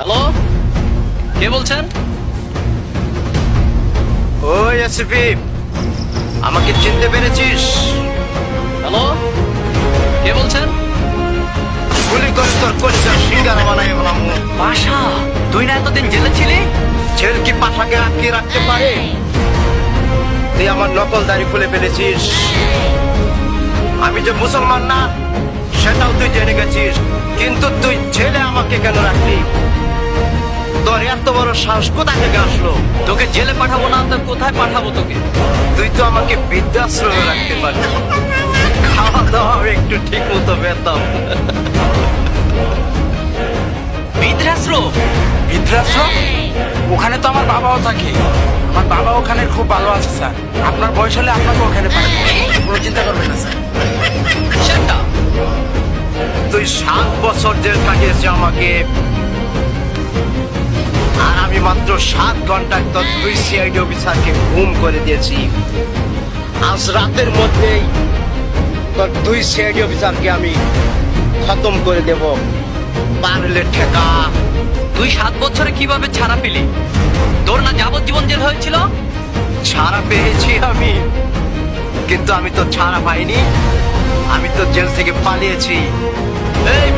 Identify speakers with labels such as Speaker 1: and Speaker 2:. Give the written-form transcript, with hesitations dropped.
Speaker 1: Hello, কে বলছেন?
Speaker 2: ওই SP, আমাকে চিনতে পেরেছিস?
Speaker 1: হ্যালো, কে বলছেন?
Speaker 2: গুলি করে তোর কলিজার সিঙ্গারা বানাই হলাম।
Speaker 1: পাশা, তুই না এতদিন জেলে ছিলি?
Speaker 2: জেল কি পাশাকে আটকে রাখতে পারে? তুই আমার নকল দাড়ি খুলে ফেলেছিস। আমি যে মুসলমান না সেটাও তুই জেনে গেছিস, কিন্তু তুই জেলে আমাকে কেন রাখলি? তোর এত বড় সাহস কোথা থেকে আসলো?
Speaker 1: তোকে জেলে পাঠাবো না তো কোথায় পাঠাবো তোকে?
Speaker 2: তুই তো আমাকে বৃদ্ধাশ্রমে রাখতে পারবি, খাওয়া দাওয়া একটু ঠিক মতো পেতাম।
Speaker 1: বৃদ্ধাশ্রম?
Speaker 3: বৃদ্ধাশ্রম? ওখানে তো আমার বাবাও থাকে। আমার বাবা ওখানে খুব ভালো আছে স্যার। আপনার বয়স হলে আপনাকে ওখানে পাঠাবো, কোনো চিন্তা করবেন না স্যার।
Speaker 1: সেটা
Speaker 2: তুই 7 বছর জেল কাটিয়েছে আমাকে, আর আমি মাত্র 7 ঘন্টায় তোর 2 সিআইডি অফিসারকে গুম করে দিয়েছি। আজ রাতের মধ্যেই তোর 2 সিআইডি অফিসারকে আমি খতম করে দেব। পারলে ঠেকা।
Speaker 1: তুই 7 বছরে কিভাবে ছাড়া পেলি? তোর না যাবজ্জীবন জেল হয়েছিল?
Speaker 2: ছাড়া পেয়েছি আমি, কিন্তু আমি তো ছাড়া পাইনি, আমি তো জেল থেকে পালিয়েছি।
Speaker 1: এই